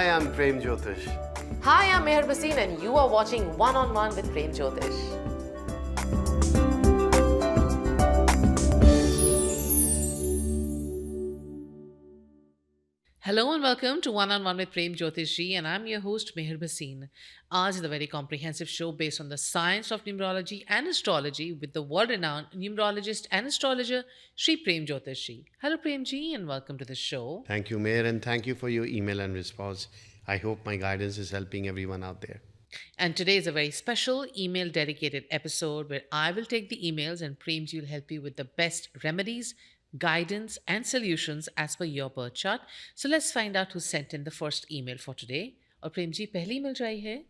Hi, I'm Prem Jyotish. Hi, I'm Meher Basin and you are watching One on One with Prem Jyotish. Hello and welcome to One on One with Prem Jyotish Ji, and I'm your host Meher Basin. Ours is a very comprehensive show based on the science of numerology and astrology with the world-renowned numerologist and astrologer Sri Prem Jyotish Ji. Hello Prem Ji and welcome to the show. Thank you, Mayor, and thank you for your email and response. I hope my guidance is helping everyone out there. And today is a very special email dedicated episode where I will take the emails and Premji will help you with the best remedies, guidance, and solutions as per your birth chart. So let's find out who sent in the first email for today. और प्रेमजी पहली email जो आई है,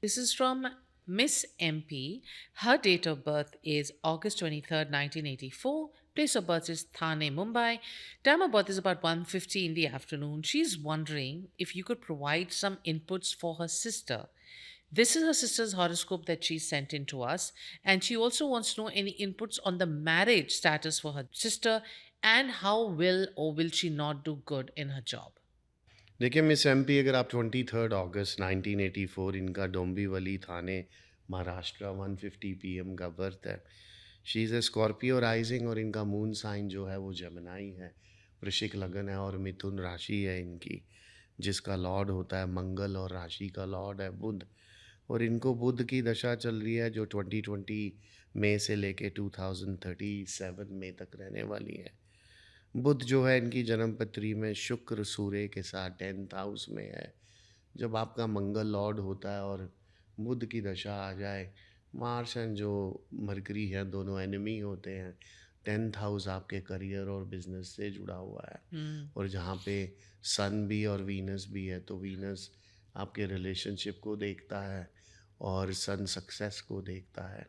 this is from Miss MP. Her date of birth is August 23rd, 1984. Place of birth is Thane, Mumbai. Time of birth is about 1:50 in the afternoon. She's wondering if you could provide some inputs for her sister. This is her sister's horoscope that she sent in to us, and she also wants to know any inputs on the marriage status for her sister and how will or will she not do good in her job. देखिए miss MP, अगर आप 23 अगस्त 1984 इनका डोंबिवली थाने Maharashtra 1:50 PM का birth है. She is a Scorpio rising और इनका moon sign जो है वो जमनाई है. वृश्चिक लगन है और मिथुन राशि है इनकी, जिसका लॉर्ड होता है मंगल और राशि का लॉर्ड है बुध. और इनको बुध की दशा चल रही है जो 2020 मई से लेके 2037 मई तक रहने वाली है. बुध जो है इनकी जन्म पत्री में शुक्र सूर्य के साथ 10th हाउस में है. जब आपका मंगल लॉर्ड होता है और बुध की दशा आ जाए, मार्स एंड जो मरकरी है दोनों एनिमी होते हैं. 10th हाउस आपके करियर और बिजनेस से जुड़ा हुआ है. और जहाँ पे सन भी और वीनस भी है, तो वीनस आपके रिलेशनशिप को देखता है और सन सक्सेस को देखता है,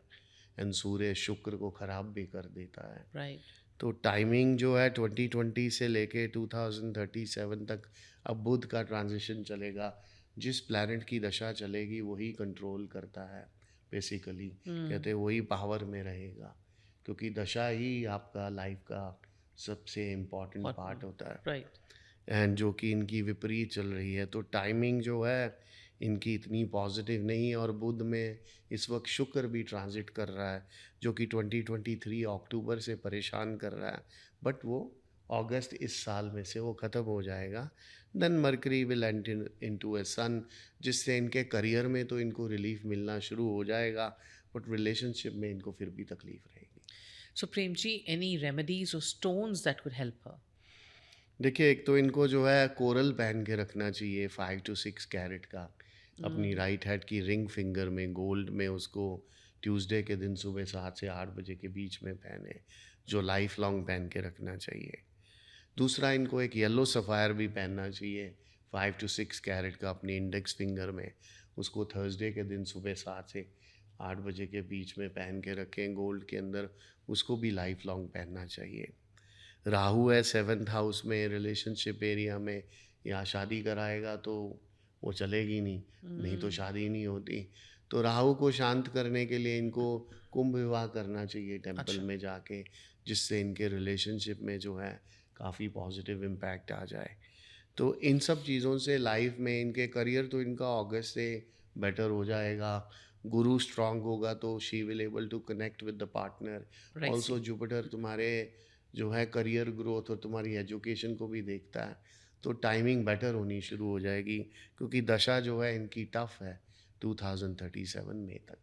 एंड सूर्य शुक्र को ख़राब भी कर देता है. Right. तो टाइमिंग जो है 2020 से लेके 2037 तक अब बुध का ट्रांजिशन चलेगा. जिस प्लैनेट की दशा चलेगी वही कंट्रोल करता है बेसिकली. कहते हैं वही पावर में रहेगा, क्योंकि दशा ही आपका लाइफ का सबसे इम्पॉर्टेंट पार्ट होता है. Right. एंड जो कि इनकी विपरीत चल रही है, तो टाइमिंग जो है इनकी इतनी पॉजिटिव नहीं. और बुध में इस वक्त शुक्र भी ट्रांजिट कर रहा है जो कि 2023 अक्टूबर से परेशान कर रहा है, बट वो अगस्त इस साल में से वो ख़त्म हो जाएगा. Then Mercury will enter into a sun, जिससे इनके करियर में तो इनको रिलीफ मिलना शुरू हो जाएगा, बट रिलेशनशिप में इनको फिर भी तकलीफ रहेगी. So Premji, any remedies or stones that could help her? देखिए, एक तो इनको जो है कोरल पहन के रखना चाहिए 5 to 6 कैरेट का अपनी राइट हैंड की रिंग फिंगर में, गोल्ड में. उसको ट्यूसडे के दिन सुबह 7 से 8 बजे के बीच में पहने, जो लाइफ लॉन्ग पहन के रखना चाहिए. दूसरा, इनको एक येलो सफ़ायर भी पहनना चाहिए 5 to 6 कैरेट का अपनी इंडेक्स फिंगर में. उसको थर्सडे के दिन सुबह 7 से 8 बजे के बीच में पहन के रखें गोल्ड के अंदर. उसको भी लाइफ लॉन्ग पहनना चाहिए. राहु है 7th हाउस में, रिलेशनशिप एरिया में. या शादी कराएगा तो वो चलेगी नहीं, नहीं तो शादी नहीं होती. तो राहु को शांत करने के लिए इनको कुंभ विवाह करना चाहिए टेंपल में जाके, जिससे इनके रिलेशनशिप में जो है काफ़ी पॉजिटिव इम्पैक्ट आ जाए. तो इन सब चीज़ों से लाइफ में इनके करियर तो इनका अगस्त से बेटर हो जाएगा. गुरु स्ट्रांग होगा तो she will able to connect with the partner. Right. Also Jupiter तुम्हारे जो है करियर ग्रोथ और तुम्हारी एजुकेशन को भी देखता है, तो टाइमिंग बेटर होनी शुरू हो जाएगी, क्योंकि दशा जो है इनकी टफ है 2037 में तक.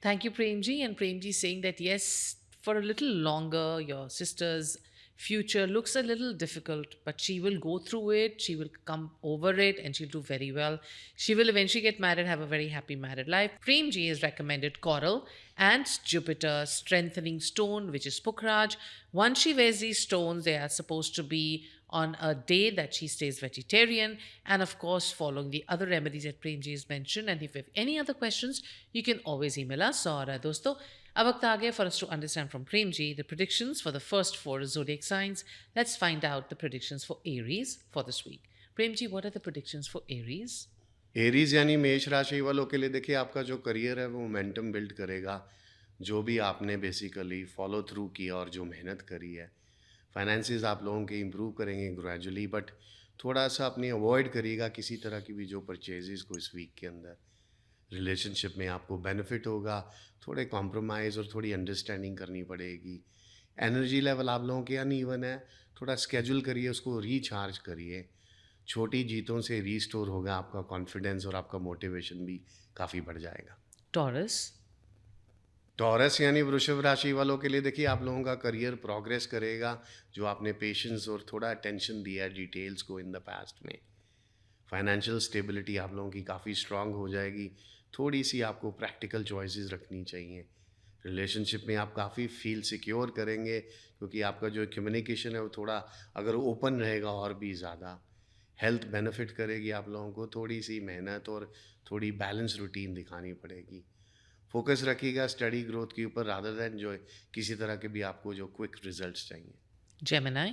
Thank you, Premji. And Premji saying that yes, for a little longer, your sister's future looks a little difficult, but she will go through it. She will come over it and she'll do very well. She will eventually get married, have a very happy married life. Premji has recommended coral and Jupiter strengthening stone, which is Pukhraj. Once she wears these stones, they are supposed to be on a day that she stays vegetarian, and of course following the other remedies that Premji has mentioned. And if you have any other questions, you can always email us. और दोस्तों, अब वक्त आ गया for us to understand from Premji the predictions for the first 4 zodiac signs. Let's find out the predictions for Aries for this week. Premji, what are the predictions for Aries? Aries यानी मेष राशि वालों के लिए देखिए, आपका जो career है वो मोमेंटम बिल्ड करेगा. जो भी आपने बेसिकली फॉलो थ्रू किया और जो मेहनत करी है, फाइनेंसिस आप लोगों के इम्प्रूव करेंगे ग्रेजुअली. बट थोड़ा सा अपनी अवॉइड करिएगा किसी तरह की भी जो परचेजेस को इस वीक के अंदर। रिलेशनशिप में आपको बेनिफिट होगा, थोड़े कॉम्प्रोमाइज़ और थोड़ी अंडरस्टैंडिंग करनी पड़ेगी। एनर्जी लेवल आप लोगों के अनइवन है, थोड़ा स्केड्यूल करिए, उसको रिचार्ज करिए। छोटी जीतों से रीस्टोर होगा आपका कॉन्फिडेंस और आपका मोटिवेशन भी काफ़ी बढ़ जाएगा। Taurus. टॉरस यानी वृषभ राशि वालों के लिए देखिए आप लोगों का करियर प्रोग्रेस करेगा, जो आपने पेशेंस और थोड़ा अटेंशन दिया है डिटेल्स को इन द पास्ट में। फाइनेंशियल स्टेबिलिटी आप लोगों की काफ़ी स्ट्रांग हो जाएगी, थोड़ी सी आपको प्रैक्टिकल चॉइसेस रखनी चाहिए। रिलेशनशिप में आप काफ़ी फील सिक्योर करेंगे, क्योंकि आपका जो कम्युनिकेशन है वो थोड़ा अगर ओपन रहेगा और भी ज़्यादा। हेल्थ बेनिफिट करेगी, आप लोगों को थोड़ी सी मेहनत और थोड़ी बैलेंस रूटीन दिखानी पड़ेगी। फोकस रखिएगा स्टडी ग्रोथ के ऊपर रादर देन जो किसी तरह के भी आपको जो क्विक रिजल्ट्स चाहिए। Gemini.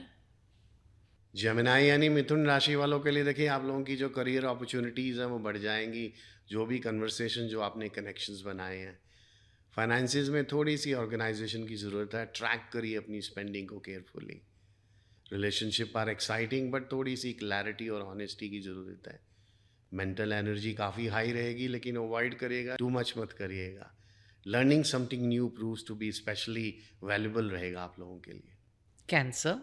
जेमिनाई यानी मिथुन राशि वालों के लिए देखिए आप लोगों की जो करियर अपॉर्चुनिटीज़ हैं वो बढ़ जाएंगी, जो भी कन्वर्सेशन जो आपने कनेक्शंस बनाए हैं। फाइनेंसिस में थोड़ी सी ऑर्गेनाइजेशन की ज़रूरत है, ट्रैक करिए अपनी स्पेंडिंग को carefully. Relationship are exciting but थोड़ी सी क्लैरिटी और ऑनेस्टी की ज़रूरत है। मेंटल एनर्जी काफ़ी हाई रहेगी, लेकिन अवॉइड करिएगा, टू मच मत करिएगा। Learning something new proves to be specially valuable रहेगा आप लोगों के लिए। Cancer.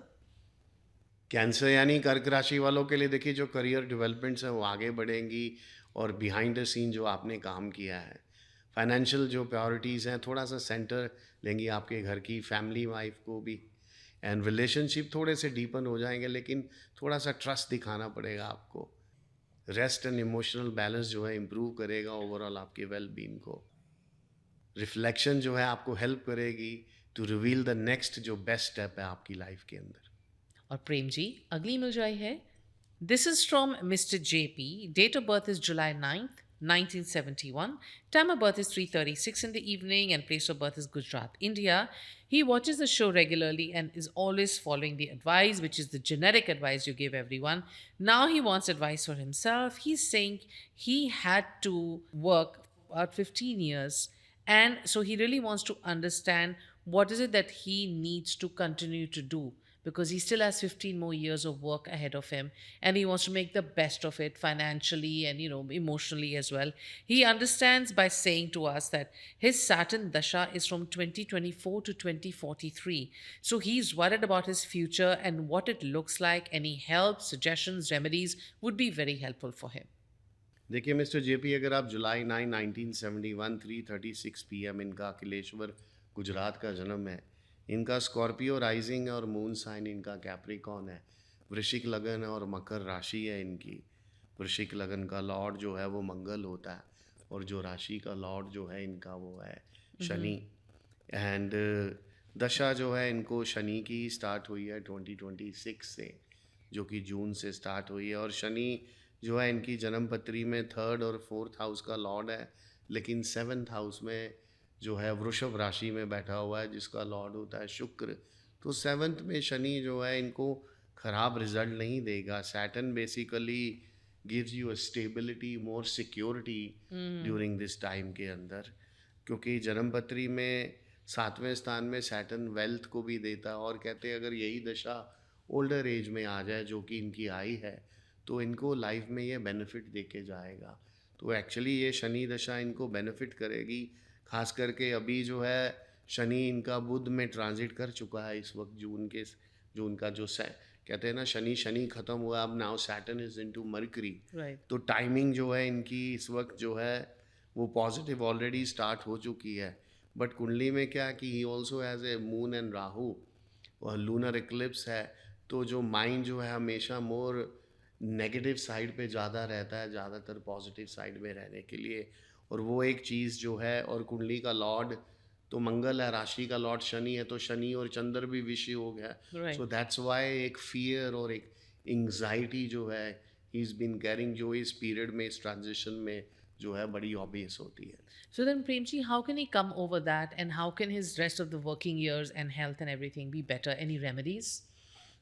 कैंसर यानी कर्क राशि वालों के लिए देखिए जो करियर डेवलपमेंट्स हैं वो आगे बढ़ेंगी, और बिहाइंड द सीन जो आपने काम किया है, फाइनेंशियल जो प्रायोरिटीज़ हैं थोड़ा सा सेंटर लेंगी आपके घर की फैमिली लाइफ को भी। एंड रिलेशनशिप थोड़े से डीपन हो जाएंगे, लेकिन थोड़ा सा ट्रस्ट दिखाना पड़ेगा आपको। रेस्ट एंड इमोशनल बैलेंस जो है इम्प्रूव करेगा ओवरऑल आपके वेल बीइंग को। रिफ्लेक्शन जो है आपको हेल्प करेगी टू रिवील द नेक्स्ट जो बेस्ट स्टेप है आपकी लाइफ के अंदर। और प्रेम जी अगली मिल जाई है. This is from Mr. JP. Date of birth is July 9th, 1971. Time of birth is 3:36 in the evening and place of birth is Gujarat, India. He watches the show regularly and is always following the advice, which is the generic advice you give everyone. Now he wants advice for himself. He's saying he had to work for about 15 years, and so he really wants to understand what is it that he needs to continue to do, because he still has 15 more years of work ahead of him and he wants to make the best of it financially and emotionally as well. He understands by saying to us that his Saturn dasha is from 2024 to 2043, so he's worried about his future and what it looks like. Any help, suggestions, remedies would be very helpful for him. देखिए mister JP, अगर आप जुलाई 9 1971 3:36 PM इनका अखिलेश्वर गुजरात का जन्म है, इनका Scorpio rising और moon sign इनका कैप्रिकॉन है, वृश्चिक लगन है और मकर राशि है इनकी। वृश्चिक लगन का लॉर्ड जो है वो मंगल होता है, और जो राशि का लॉर्ड जो है इनका वो है शनि। एंड दशा जो है इनको शनि की स्टार्ट हुई है 2026 से, जो कि जून से स्टार्ट हुई है। और शनि जो है इनकी जन्म पत्री में 3rd और 4th हाउस का लॉर्ड है, लेकिन 7th हाउस में जो है वृषभ राशि में बैठा हुआ है, जिसका लॉर्ड होता है शुक्र। तो 7th में शनि जो है इनको ख़राब रिजल्ट नहीं देगा। Saturn basically gives you a stability, more security during this time के अंदर, क्योंकि जन्म पत्री में 7वें स्थान में सैटर्न वेल्थ को भी देता है, और कहते हैं अगर यही दशा ओल्डर एज में आ जाए, जो कि इनकी आई है, तो इनको लाइफ में ये बेनिफिट देके जाएगा। तो एक्चुअली ये शनि दशा इनको बेनिफिट करेगी, खास करके अभी जो है शनि इनका बुध में ट्रांजिट कर चुका है इस वक्त जून के, जो उनका जो कहते हैं ना शनि ख़त्म हुआ, अब now Saturn is into mercury. तो टाइमिंग जो है इनकी इस वक्त जो है वो पॉजिटिव ऑलरेडी स्टार्ट हो चुकी है। बट कुंडली में क्या कि he also has a moon and Rahu और लूनर इक्लिप्स है, तो जो माइंड जो है हमेशा मोर नेगेटिव साइड पे ज़्यादा रहता है, ज़्यादातर पॉजिटिव साइड में रहने के लिए। और वो एक चीज़ जो है, और कुंडली का लॉर्ड तो मंगल है, राशि का लॉर्ड शनि है, तो शनि और चंद्र भी विषय हो गया। सो दैट्स वाई एक फियर और एक एंग्जाइटी जो है ही इज़ बीन कैरिंग, जो इस पीरियड में, इस ट्रांजिशन में जो है बड़ी ऑब्वियस होती है। So then, Premji, how can he come over that, and how can his rest of the working years and health and everything be better? Any remedies?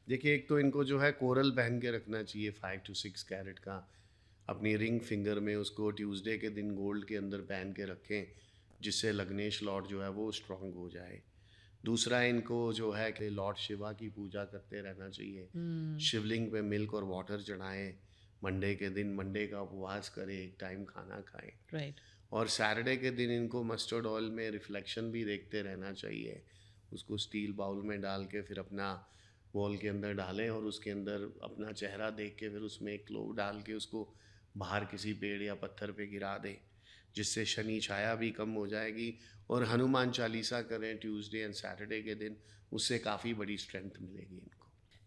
देखिए, एक तो इनको जो है कोरल पहन के रखना चाहिए 5 to 6 कैरेट का अपनी रिंग फिंगर में, उसको ट्यूसडे के दिन गोल्ड के अंदर पहन के रखें, जिससे लग्नेश लॉर्ड जो है वो स्ट्रांग हो जाए। दूसरा इनको जो है कि लॉर्ड शिवा की पूजा करते रहना चाहिए। शिवलिंग पे मिल्क और वाटर चढ़ाएं। मंडे के दिन मंडे का उपवास करें, एक टाइम खाना खाएं। Right. और सैटरडे के दिन इनको मस्टर्ड ऑयल में रिफ्लेक्शन भी देखते रहना चाहिए। उसको स्टील बाउल में डाल के फिर अपना वॉल के अंदर डालें और उसके अंदर अपना चेहरा देख के फिर उसमें एक क्लोव डाल के उसको बाहर किसी पेड़ या पत्थर पे गिरा दें, जिससे शनि छाया भी कम हो जाएगी। और हनुमान चालीसा करें ट्यूसडे एंड सैटरडे के दिन, उससे काफ़ी बड़ी स्ट्रेंथ मिलेगी इनको।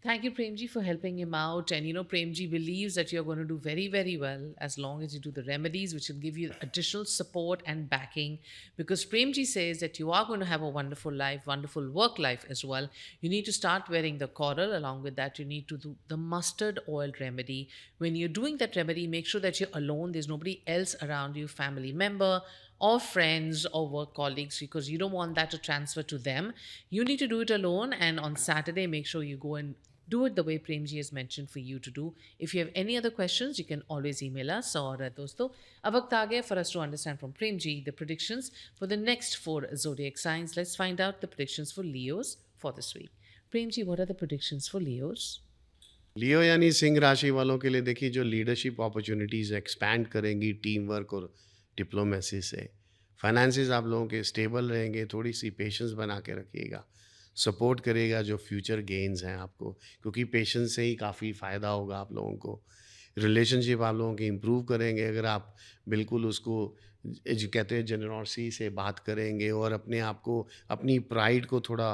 Thank you, Premji, for helping him out. And Premji believes that you're going to do very, very well as long as you do the remedies, which will give you additional support and backing. Because Premji says that you are going to have a wonderful life, wonderful work life as well. You need to start wearing the coral. Along with that, you need to do the mustard oil remedy. When you're doing that remedy, make sure that you're alone. There's nobody else around you, family member, or friends or work colleagues, because you don't want that to transfer to them. You need to do it alone. And on Saturday, make sure you go and do it the way Premji has mentioned for you to do. If you have any other questions, you can always email us. Or dosto, अब वक्त आ गया for us to understand from Premji the predictions for the next 4 zodiac signs. Let's find out the predictions for Leos for this week. Premji, what are the predictions for Leos? लियो यानी सिंह राशि वालों के लिए देखिए, जो लीडरशिप अपॉर्चुनिटीज़ एक्सपैंड करेंगी team work और diplomacy से। फाइनेंसेस आप लोगों के स्टेबल रहेंगे, थोड़ी सी पेशेंस बना के रखिएगा। सपोर्ट करेगा जो फ्यूचर गेन्स हैं आपको, क्योंकि पेशेंस से ही काफ़ी फ़ायदा होगा आप लोगों को। रिलेशनशिप आप लोगों की इम्प्रूव करेंगे अगर आप बिल्कुल उसको जो कहते हैं जेनरॉसिटी से बात करेंगे और अपने आप को, अपनी प्राइड को थोड़ा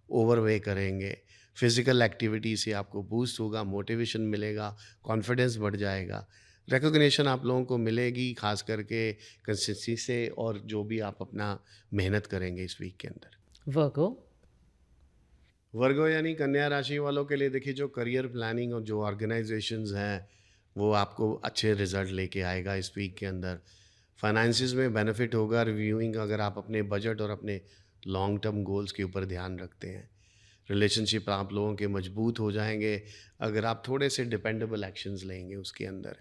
ओवरवे करेंगे। फिज़िकल एक्टिविटी से आपको बूस्ट होगा, मोटिवेशन मिलेगा, कॉन्फिडेंस बढ़ जाएगा। रिकॉग्निशन आप लोगों को मिलेगी, खास करके कंसिस्टेंसी से, और जो भी आप अपना मेहनत करेंगे इस वीक के अंदर। Virgo. वर्गो यानी कन्या राशि वालों के लिए देखिए, जो करियर प्लानिंग और जो ऑर्गेनाइजेशंस हैं वो आपको अच्छे रिजल्ट लेके आएगा इस वीक के अंदर। फाइनेंसिस में बेनिफिट होगा, रिव्यूइंग अगर आप अपने बजट और अपने लॉन्ग टर्म गोल्स के ऊपर ध्यान रखते हैं। रिलेशनशिप आप लोगों के मजबूत हो जाएंगे अगर आप थोड़े से डिपेंडेबल एक्शंस लेंगे उसके अंदर।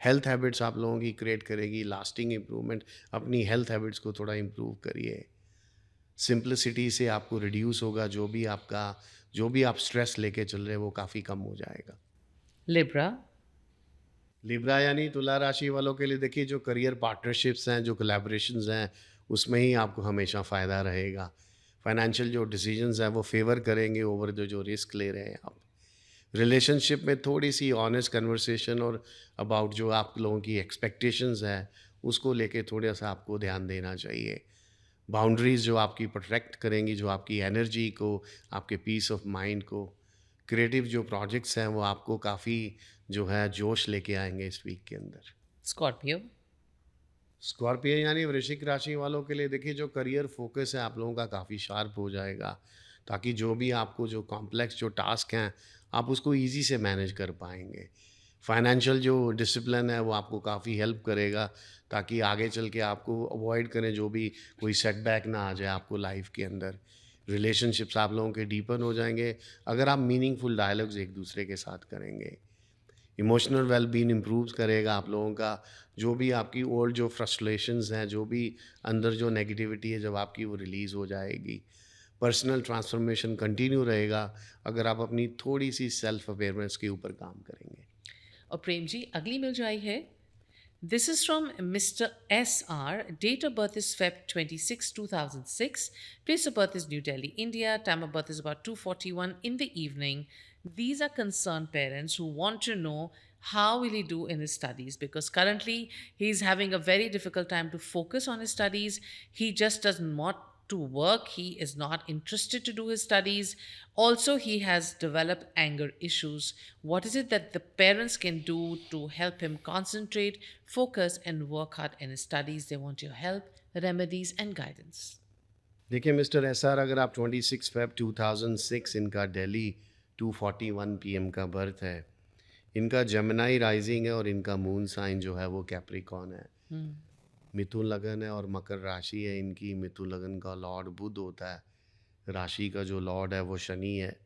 हेल्थ हैबिट्स आप लोगों की क्रिएट करेगी लास्टिंग इम्प्रूवमेंट। अपनी हेल्थ हैबिट्स को थोड़ा इम्प्रूव करिए। सिंप्लिसिटी से आपको रिड्यूस होगा, जो भी आप स्ट्रेस लेके चल रहे हैं वो काफ़ी कम हो जाएगा। Libra. लिब्रा यानी तुला राशि वालों के लिए देखिए, जो करियर पार्टनरशिप्स हैं, जो कोलैबोरेशंस हैं, उसमें ही आपको हमेशा फ़ायदा रहेगा। फाइनेंशियल जो डिसीजंस हैं वो फेवर करेंगे ओवर जो रिस्क ले रहे हैं आप। रिलेशनशिप में थोड़ी सी ऑनेस्ट कन्वर्सेशन और अबाउट जो आप लोगों की एक्सपेक्टेशंस हैं उसको लेके थोड़ा सा आपको ध्यान देना चाहिए। बाउंड्रीज़ जो आपकी प्रोटेक्ट करेंगी, जो आपकी एनर्जी को, आपके पीस ऑफ माइंड को। क्रिएटिव जो प्रोजेक्ट्स हैं वो आपको काफ़ी जो है जोश लेके आएंगे इस वीक के अंदर। Scorpio. स्कॉर्पियो यानी वृश्चिक राशि वालों के लिए देखिए, जो करियर फोकस है आप लोगों का काफ़ी शार्प हो जाएगा, ताकि जो भी आपको जो कॉम्प्लेक्स जो टास्क हैं आप उसको इजी से मैनेज कर पाएंगे। फाइनेंशियल जो डिसिप्लिन है वो आपको काफ़ी हेल्प करेगा, ताकि आगे चल के आपको अवॉइड करें जो भी कोई सेटबैक ना आ जाए आपको लाइफ के अंदर। रिलेशनशिप्स आप लोगों के डीपन हो जाएंगे अगर आप मीनिंगफुल डायलॉग्स एक दूसरे के साथ करेंगे। इमोशनल वेलबींग इम्प्रूव करेगा आप लोगों का। जो भी आपकी ओल्ड जो फ्रस्ट्रेशंस हैं, जो भी अंदर जो नेगेटिविटी है, जब आपकी वो रिलीज़ हो जाएगी। पर्सनल ट्रांसफॉर्मेशन कंटिन्यू रहेगा अगर आप अपनी थोड़ी सी सेल्फ अवेयरनेस के ऊपर काम करेंगे। और प्रेम जी, अगली मिल जाई है। This is from Mr. SR. Date of birth is Feb 26, 2006. Place of birth is New Delhi, India. Time of birth is about 2:41 in the evening. These are concerned parents who want to know how will he do in his studies, because currently he's having a very difficult time to focus on his studies. He just does not to work. He is not interested to do his studies. Also, he has developed anger issues. What is it that the parents can do to help him concentrate, focus, and work hard in his studies? They want your help, remedies, and guidance. देखिए mister SR, अगर आप 26 Feb 2006 इनका Delhi 2:41 PM का birth है। इनका Gemini rising है और इनका मून साइन जो है वो कैप्रिकॉन है। मिथुन लगन है और मकर राशि है इनकी। मिथुन लगन का लॉर्ड बुध होता है, राशि का जो लॉर्ड है वो शनि है,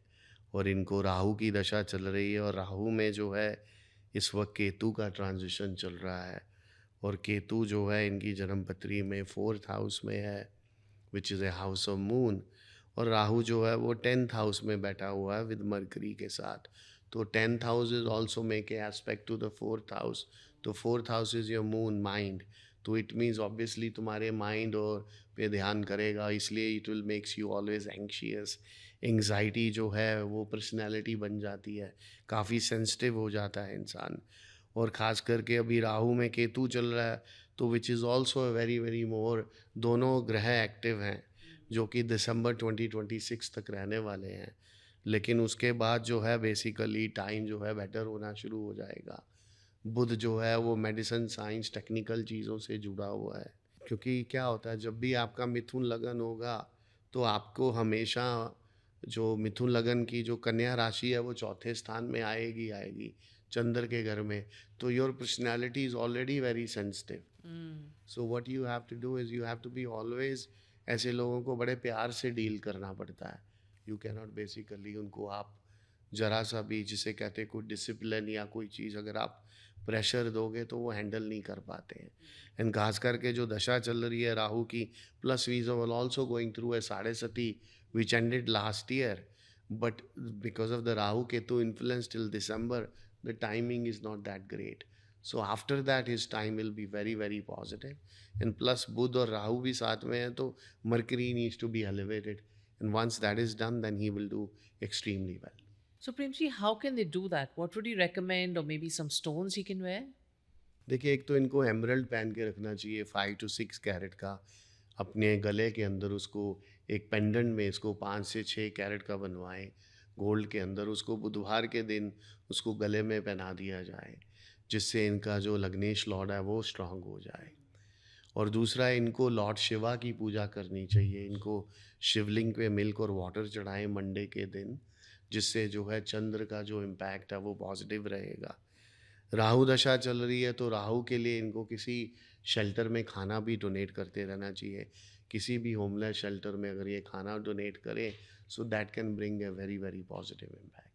और इनको राहु की दशा चल रही है। और राहु में जो है इस वक्त केतु का ट्रांजिशन चल रहा है, और केतु जो है इनकी जन्मपत्री में 4th हाउस में है, which is a house of moon. और राहु जो है वो 10th हाउस में बैठा हुआ है विद मरकरी के साथ। तो 10th house is also make a aspect to the 4th house. तो 4th house is your moon mind. तो इट मीन्स ऑब्वियसली तुम्हारे माइंड और पे ध्यान करेगा, इसलिए it will makes you always anxious. Anxiety जो है वो पर्सनैलिटी बन जाती है, काफ़ी सेंसिटिव हो जाता है इंसान। और ख़ास करके अभी राहु में केतु चल रहा है, तो which is also very very more. दोनों ग्रह एक्टिव हैं जो कि दिसंबर 2026 तक रहने वाले हैं, लेकिन उसके बाद जो है बेसिकली टाइम जो है बेटर होना शुरू हो जाएगा। बुध जो है वो मेडिसिन साइंस टेक्निकल चीज़ों से जुड़ा हुआ है, क्योंकि क्या होता है जब भी आपका मिथुन लगन होगा तो आपको हमेशा जो मिथुन लगन की जो कन्या राशि है वो चौथे स्थान में आएगी आएगी चंद्र के घर में। तो your personality is already very sensitive. So what you have to do is you have to be always, ऐसे लोगों को बड़े प्यार से डील करना पड़ता है। यू कैन नॉट बेसिकली उनको आप जरा सा भी, जिसे कहते हैं कोई डिसिप्लिन या कोई चीज़ अगर आप प्रेशर दोगे तो वो हैंडल नहीं कर पाते हैं। एंड खास करके जो दशा चल रही है राहु की, plus we are also going through a Sade Sati which ended last year, but because of the Rahu Ketu influence till December the timing is not that great. So after that his time will be very very positive. And plus बुध और राहु भी साथ में है, तो Mercury needs to be elevated, and once that is done then he will do extremely well. So, Premji, how can they do that? What would you recommend, or maybe some stones he can wear? देखिए, एक तो इनको emerald पहन के रखना चाहिए 5 to 6 carat का, अपने गले के अंदर उसको एक पेंडेंट में इसको 5 से 6 कैरेट का बनवाएं गोल्ड के अंदर, उसको बुधवार के दिन उसको गले में पहना दिया जाए, जिससे इनका जो लग्नेश लॉर्ड है वो स्ट्रांग हो जाए। और दूसरा, इनको लॉर्ड शिवा की पूजा करनी चाहिए। इनको शिवलिंग पे मिल्क और वाटर चढ़ाएं मंडे के दिन, जिससे जो है चंद्र का जो इम्पैक्ट है वो पॉजिटिव रहेगा। राहु दशा चल रही है तो राहु के लिए इनको किसी शेल्टर में खाना भी डोनेट करते रहना चाहिए। किसी भी होमलेस शेल्टर में अगर ये खाना डोनेट करें, so that can bring a very very positive impact.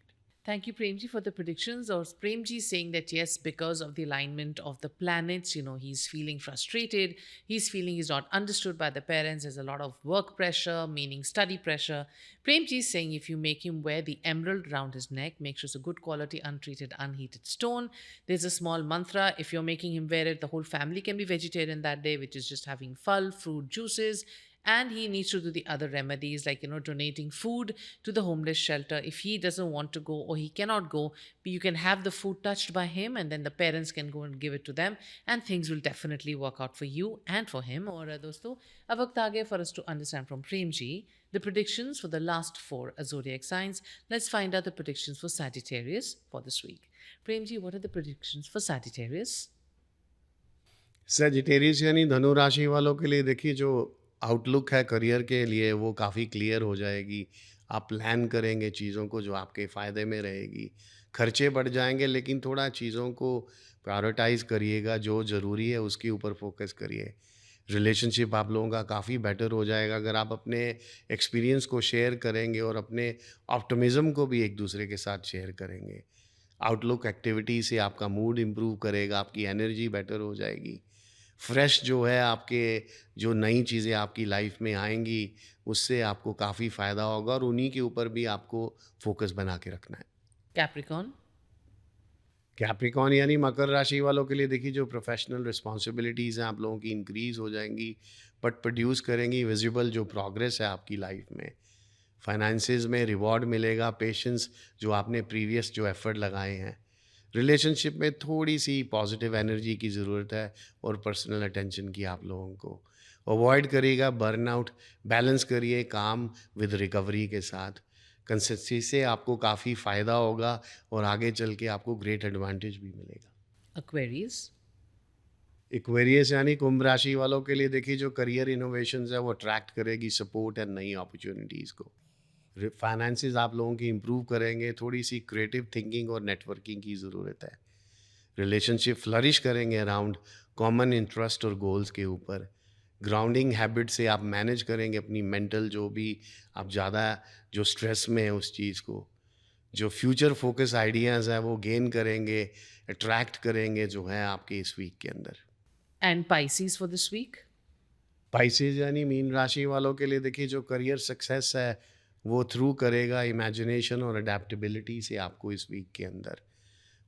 Thank you, Premji, for the predictions. Or Premji saying that yes, because of the alignment of the planets, he's feeling frustrated. He's feeling he's not understood by the parents. There's a lot of work pressure, meaning study pressure. Premji is saying if you make him wear the emerald around his neck, make sure it's a good quality, untreated, unheated stone. There's a small mantra. If you're making him wear it, the whole family can be vegetarian that day, which is just having phal, fruit juices. And he needs to do the other remedies like donating food to the homeless shelter. If he doesn't want to go or he cannot go, you can have the food touched by him, and then the parents can go and give it to them, and things will definitely work out for you and for him. और दोस्तों, अब वक्त आ गया for us to understand from Premji the predictions for the last 4 zodiac signs. Let's find out the predictions for Sagittarius for this week. Premji, what are the predictions for Sagittarius? Sagittarius यानी धनु राशि वालों के लिए देखिए, जो outlook है career के लिए वो काफ़ी क्लियर हो जाएगी। आप प्लान करेंगे चीज़ों को जो आपके फ़ायदे में रहेगी। खर्चे बढ़ जाएंगे, लेकिन थोड़ा चीज़ों को प्रायोरिटाइज़ करिएगा, जो ज़रूरी है उसके ऊपर फोकस करिए। रिलेशनशिप आप लोगों का काफ़ी बेटर हो जाएगा अगर आप अपने एक्सपीरियंस को शेयर करेंगे और अपने ऑप्टिमिज़म को भी एक दूसरे के साथ शेयर करेंगे। आउटलुक एक्टिविटी से आपका मूड इम्प्रूव करेगा, आपकी एनर्जी बेटर हो जाएगी। फ्रेश जो है आपके जो नई चीज़ें आपकी लाइफ में आएंगी, उससे आपको काफ़ी फ़ायदा होगा, और उन्हीं के ऊपर भी आपको फोकस बना के रखना है। Capricorn. कैप्रिकॉर्न यानी मकर राशि वालों के लिए देखिए, जो प्रोफेशनल रिस्पॉन्सिबिलिटीज़ हैं आप लोगों की इंक्रीज़ हो जाएंगी, बट प्रोड्यूस करेंगी विजिबल जो प्रोग्रेस है आपकी लाइफ में। फाइनेंसेस में रिवॉर्ड मिलेगा, पेशेंस जो आपने प्रीवियस जो एफर्ट लगाए हैं। रिलेशनशिप में थोड़ी सी पॉजिटिव एनर्जी की ज़रूरत है और पर्सनल अटेंशन की आप लोगों को। अवॉइड करिएगा बर्नआउट, बैलेंस करिए काम विद रिकवरी के साथ। कंसिस्टेंसी से आपको काफ़ी फ़ायदा होगा और आगे चल के आपको ग्रेट एडवांटेज भी मिलेगा। Aquarius. एक्वेरियस यानी कुंभ राशि वालों के लिए देखिए, जो करियर इनोवेशंस है वो अट्रैक्ट करेगी सपोर्ट एंड नई अपॉर्चुनिटीज़ को। फाइनेंसेस आप लोगों की इम्प्रूव करेंगे, थोड़ी सी क्रिएटिव थिंकिंग और नेटवर्किंग की ज़रूरत है। रिलेशनशिप फ्लरिश करेंगे अराउंड कॉमन इंटरेस्ट और गोल्स के ऊपर। ग्राउंडिंग हैबिट से आप मैनेज करेंगे अपनी मेंटल जो भी आप ज़्यादा जो स्ट्रेस में है उस चीज़ को। जो फ्यूचर फोकस आइडियाज़ हैं वो गेन करेंगे, अट्रैक्ट करेंगे जो है आपके इस वीक के अंदर। And Pisces for this week. Pisces यानी मीन राशि वालों के लिए देखिए, जो करियर सक्सेस है वो थ्रू करेगा इमेजिनेशन और अडेप्टेबिलिटी से आपको इस वीक के अंदर।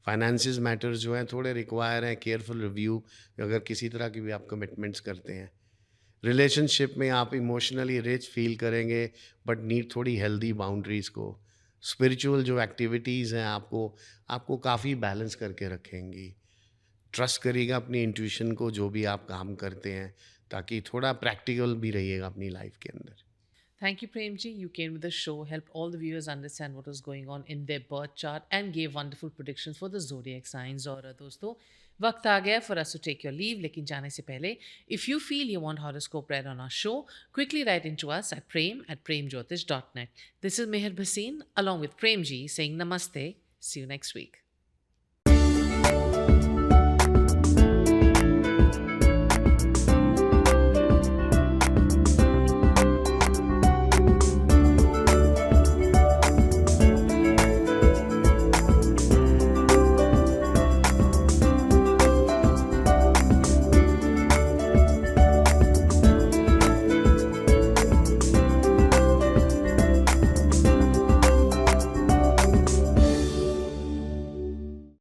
फाइनेंसिस मैटर्स जो हैं थोड़े रिक्वायर हैं केयरफुल रिव्यू, अगर किसी तरह की भी आप कमिटमेंट्स करते हैं। रिलेशनशिप में आप इमोशनली रिच फील करेंगे, बट नीड थोड़ी हेल्दी बाउंड्रीज़ को। स्पिरिचुअल जो एक्टिविटीज़ हैं आपको आपको काफ़ी बैलेंस करके रखेंगी। ट्रस्ट करिएगा अपनी इंट्यूशन को जो भी आप काम करते हैं, ताकि थोड़ा प्रैक्टिकल भी रहिएगा अपनी लाइफ के अंदर। Thank you, Premji. You came with the show, helped all the viewers understand what was going on in their birth chart, and gave wonderful predictions for the zodiac signs. और दोस्तों वक्त आ गया for us to take your leave. लेकिन जाने से पहले, if you feel you want horoscope read on our show, quickly write into us at prem@premjyotish.net. This is Meher Bhasin along with Premji saying namaste. See you next week.